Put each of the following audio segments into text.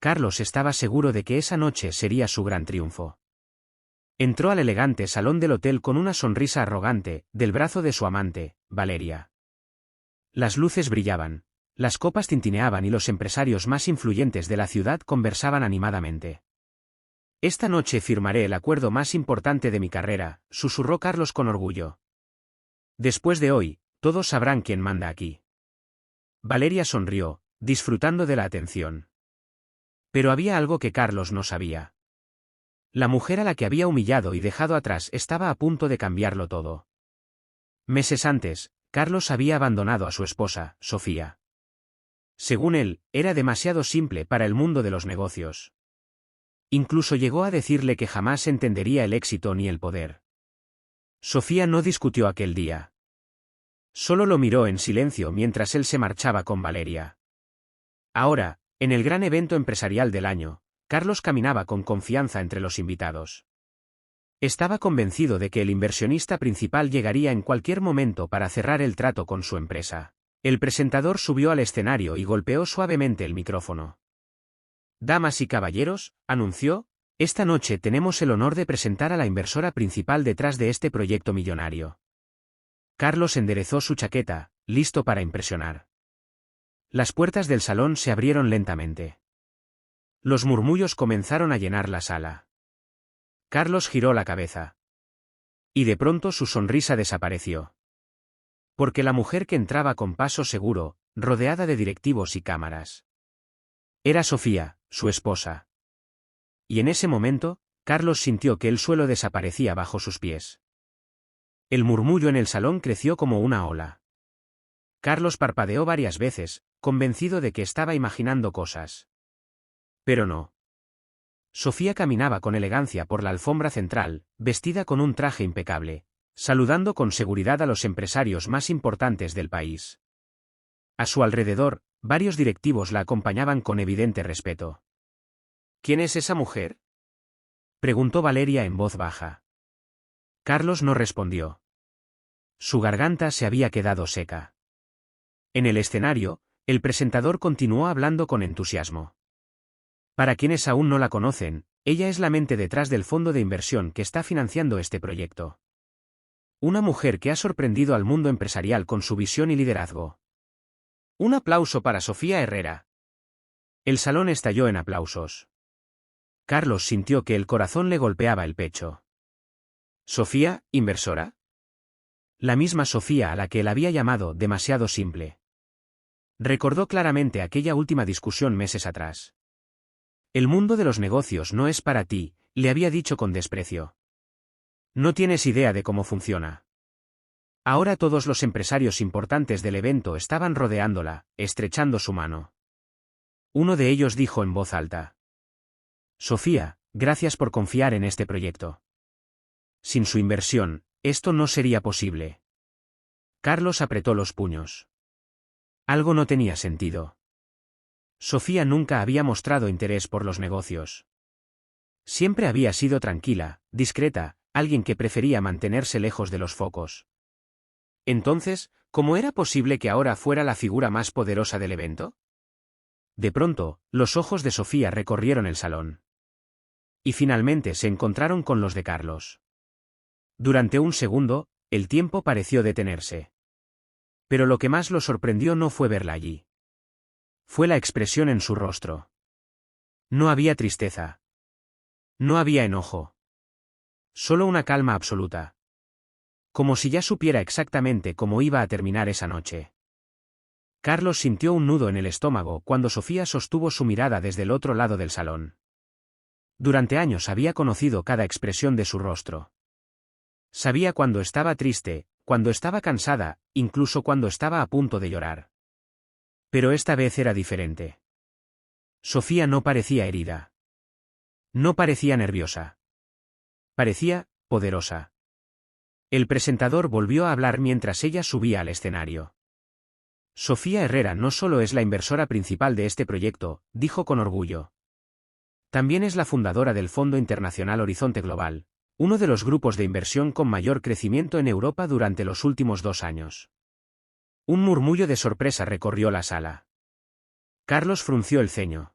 Carlos estaba seguro de que esa noche sería su gran triunfo. Entró al elegante salón del hotel con una sonrisa arrogante, del brazo de su amante, Valeria. Las luces brillaban, las copas tintineaban y los empresarios más influyentes de la ciudad conversaban animadamente. «Esta noche firmaré el acuerdo más importante de mi carrera», susurró Carlos con orgullo. «Después de hoy, todos sabrán quién manda aquí». Valeria sonrió, disfrutando de la atención. Pero había algo que Carlos no sabía. La mujer a la que había humillado y dejado atrás estaba a punto de cambiarlo todo. Meses antes, Carlos había abandonado a su esposa, Sofía. Según él, era demasiado simple para el mundo de los negocios. Incluso llegó a decirle que jamás entendería el éxito ni el poder. Sofía no discutió aquel día. Solo lo miró en silencio mientras él se marchaba con Valeria. Ahora, en el gran evento empresarial del año, Carlos caminaba con confianza entre los invitados. Estaba convencido de que el inversionista principal llegaría en cualquier momento para cerrar el trato con su empresa. El presentador subió al escenario y golpeó suavemente el micrófono. «Damas y caballeros», anunció, «esta noche tenemos el honor de presentar a la inversora principal detrás de este proyecto millonario». Carlos enderezó su chaqueta, listo para impresionar. Las puertas del salón se abrieron lentamente. Los murmullos comenzaron a llenar la sala. Carlos giró la cabeza. Y de pronto su sonrisa desapareció. Porque la mujer que entraba con paso seguro, rodeada de directivos y cámaras. Era Sofía, su esposa. Y en ese momento, Carlos sintió que el suelo desaparecía bajo sus pies. El murmullo en el salón creció como una ola. Carlos parpadeó varias veces, convencido de que estaba imaginando cosas. Pero no. Sofía caminaba con elegancia por la alfombra central, vestida con un traje impecable, saludando con seguridad a los empresarios más importantes del país. A su alrededor, varios directivos la acompañaban con evidente respeto. «¿Quién es esa mujer?», preguntó Valeria en voz baja. Carlos no respondió. Su garganta se había quedado seca. En el escenario, el presentador continuó hablando con entusiasmo. Para quienes aún no la conocen, ella es la mente detrás del fondo de inversión que está financiando este proyecto. Una mujer que ha sorprendido al mundo empresarial con su visión y liderazgo. Un aplauso para Sofía Herrera. El salón estalló en aplausos. Carlos sintió que el corazón le golpeaba el pecho. ¿Sofía, inversora? La misma Sofía a la que él había llamado demasiado simple. Recordó claramente aquella última discusión meses atrás. «El mundo de los negocios no es para ti», le había dicho con desprecio. «No tienes idea de cómo funciona». Ahora todos los empresarios importantes del evento estaban rodeándola, estrechando su mano. Uno de ellos dijo en voz alta: «Sofía, gracias por confiar en este proyecto. Sin su inversión, esto no sería posible». Carlos apretó los puños. Algo no tenía sentido. Sofía nunca había mostrado interés por los negocios. Siempre había sido tranquila, discreta, alguien que prefería mantenerse lejos de los focos. Entonces, ¿cómo era posible que ahora fuera la figura más poderosa del evento? De pronto, los ojos de Sofía recorrieron el salón. Y finalmente se encontraron con los de Carlos. Durante un segundo, el tiempo pareció detenerse. Pero lo que más lo sorprendió no fue verla allí. Fue la expresión en su rostro. No había tristeza. No había enojo. Solo una calma absoluta. Como si ya supiera exactamente cómo iba a terminar esa noche. Carlos sintió un nudo en el estómago cuando Sofía sostuvo su mirada desde el otro lado del salón. Durante años había conocido cada expresión de su rostro. Sabía cuando estaba triste, cuando estaba cansada, incluso cuando estaba a punto de llorar. Pero esta vez era diferente. Sofía no parecía herida. No parecía nerviosa. Parecía poderosa. El presentador volvió a hablar mientras ella subía al escenario. Sofía Herrera no solo es la inversora principal de este proyecto, dijo con orgullo. También es la fundadora del Fondo Internacional Horizonte Global, uno de los grupos de inversión con mayor crecimiento en Europa durante los últimos 2 años. Un murmullo de sorpresa recorrió la sala. Carlos frunció el ceño.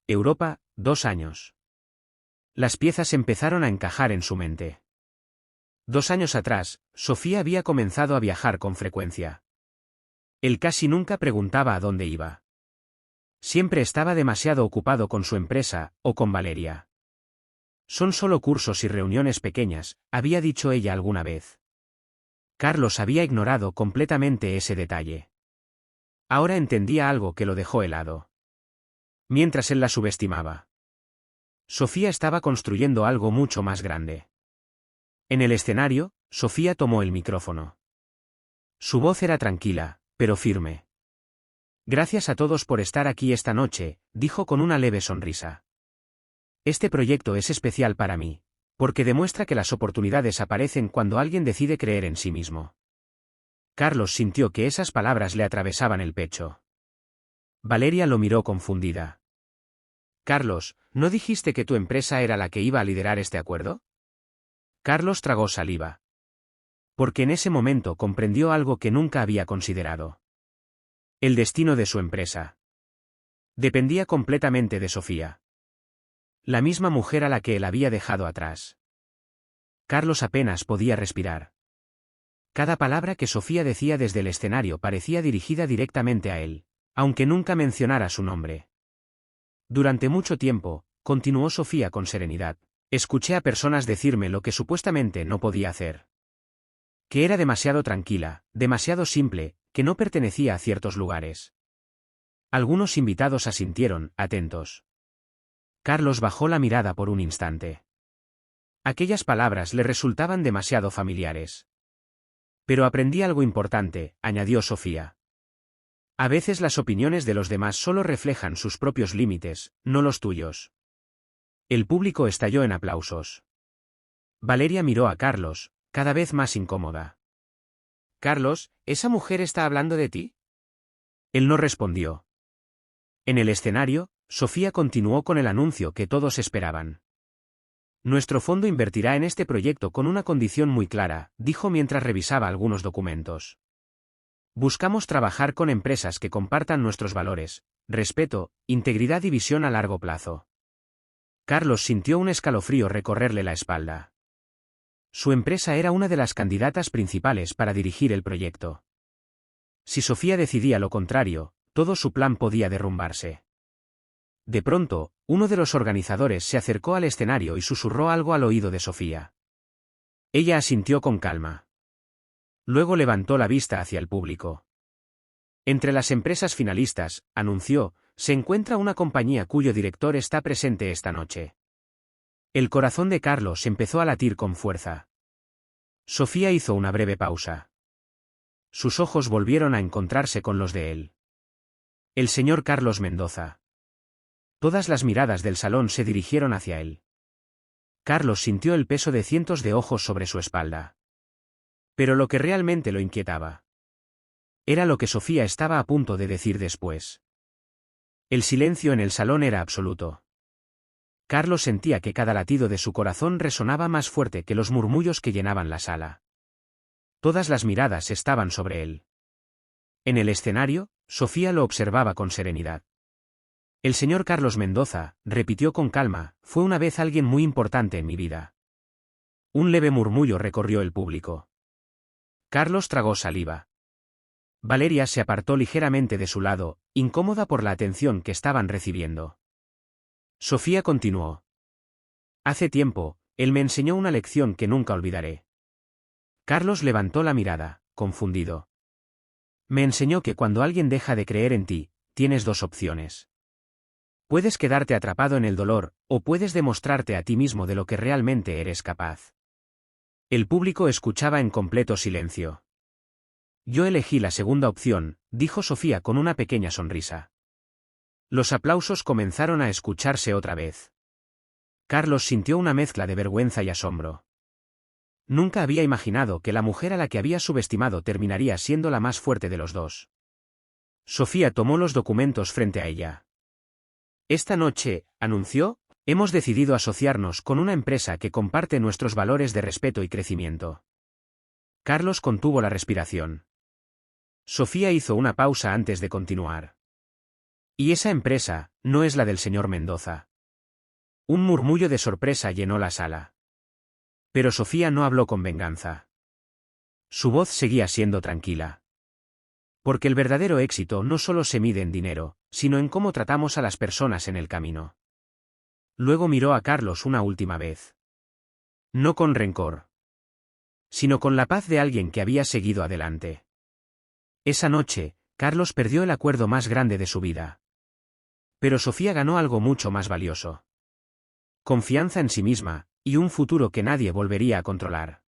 Europa, 2 años. Las piezas empezaron a encajar en su mente. 2 años atrás, Sofía había comenzado a viajar con frecuencia. Él casi nunca preguntaba a dónde iba. Siempre estaba demasiado ocupado con su empresa, o con Valeria. Son solo cursos y reuniones pequeñas, había dicho ella alguna vez. Carlos había ignorado completamente ese detalle. Ahora entendía algo que lo dejó helado. Mientras él la subestimaba. Sofía estaba construyendo algo mucho más grande. En el escenario, Sofía tomó el micrófono. Su voz era tranquila, pero firme. Gracias a todos por estar aquí esta noche, dijo con una leve sonrisa. Este proyecto es especial para mí, porque demuestra que las oportunidades aparecen cuando alguien decide creer en sí mismo. Carlos sintió que esas palabras le atravesaban el pecho. Valeria lo miró confundida. Carlos, ¿no dijiste que tu empresa era la que iba a liderar este acuerdo? Carlos tragó saliva. Porque en ese momento comprendió algo que nunca había considerado. El destino de su empresa. Dependía completamente de Sofía. La misma mujer a la que él había dejado atrás. Carlos apenas podía respirar. Cada palabra que Sofía decía desde el escenario parecía dirigida directamente a él, aunque nunca mencionara su nombre. Durante mucho tiempo, continuó Sofía con serenidad, escuché a personas decirme lo que supuestamente no podía hacer. Que era demasiado tranquila, demasiado simple, que no pertenecía a ciertos lugares. Algunos invitados asintieron, atentos. Carlos bajó la mirada por un instante. Aquellas palabras le resultaban demasiado familiares. Pero aprendí algo importante, añadió Sofía. A veces las opiniones de los demás solo reflejan sus propios límites, no los tuyos. El público estalló en aplausos. Valeria miró a Carlos, cada vez más incómoda. Carlos, ¿esa mujer está hablando de ti? Él no respondió. En el escenario, Sofía continuó con el anuncio que todos esperaban. Nuestro fondo invertirá en este proyecto con una condición muy clara, dijo mientras revisaba algunos documentos. Buscamos trabajar con empresas que compartan nuestros valores, respeto, integridad y visión a largo plazo. Carlos sintió un escalofrío recorrerle la espalda. Su empresa era una de las candidatas principales para dirigir el proyecto. Si Sofía decidía lo contrario, todo su plan podía derrumbarse. De pronto, uno de los organizadores se acercó al escenario y susurró algo al oído de Sofía. Ella asintió con calma. Luego levantó la vista hacia el público. Entre las empresas finalistas, anunció, se encuentra una compañía cuyo director está presente esta noche. El corazón de Carlos empezó a latir con fuerza. Sofía hizo una breve pausa. Sus ojos volvieron a encontrarse con los de él. El señor Carlos Mendoza. Todas las miradas del salón se dirigieron hacia él. Carlos sintió el peso de cientos de ojos sobre su espalda. Pero lo que realmente lo inquietaba era lo que Sofía estaba a punto de decir después. El silencio en el salón era absoluto. Carlos sentía que cada latido de su corazón resonaba más fuerte que los murmullos que llenaban la sala. Todas las miradas estaban sobre él. En el escenario, Sofía lo observaba con serenidad. El señor Carlos Mendoza, repitió con calma, fue una vez alguien muy importante en mi vida. Un leve murmullo recorrió el público. Carlos tragó saliva. Valeria se apartó ligeramente de su lado, incómoda por la atención que estaban recibiendo. Sofía continuó. Hace tiempo, él me enseñó una lección que nunca olvidaré. Carlos levantó la mirada, confundido. Me enseñó que cuando alguien deja de creer en ti, tienes dos opciones. Puedes quedarte atrapado en el dolor, o puedes demostrarte a ti mismo de lo que realmente eres capaz. El público escuchaba en completo silencio. Yo elegí la segunda opción, dijo Sofía con una pequeña sonrisa. Los aplausos comenzaron a escucharse otra vez. Carlos sintió una mezcla de vergüenza y asombro. Nunca había imaginado que la mujer a la que había subestimado terminaría siendo la más fuerte de los dos. Sofía tomó los documentos frente a ella. Esta noche, anunció, hemos decidido asociarnos con una empresa que comparte nuestros valores de respeto y crecimiento. Carlos contuvo la respiración. Sofía hizo una pausa antes de continuar. Y esa empresa, no es la del señor Mendoza. Un murmullo de sorpresa llenó la sala. Pero Sofía no habló con venganza. Su voz seguía siendo tranquila. Porque el verdadero éxito no solo se mide en dinero, sino en cómo tratamos a las personas en el camino. Luego miró a Carlos una última vez. No con rencor, sino con la paz de alguien que había seguido adelante. Esa noche, Carlos perdió el acuerdo más grande de su vida. Pero Sofía ganó algo mucho más valioso. Confianza en sí misma, y un futuro que nadie volvería a controlar.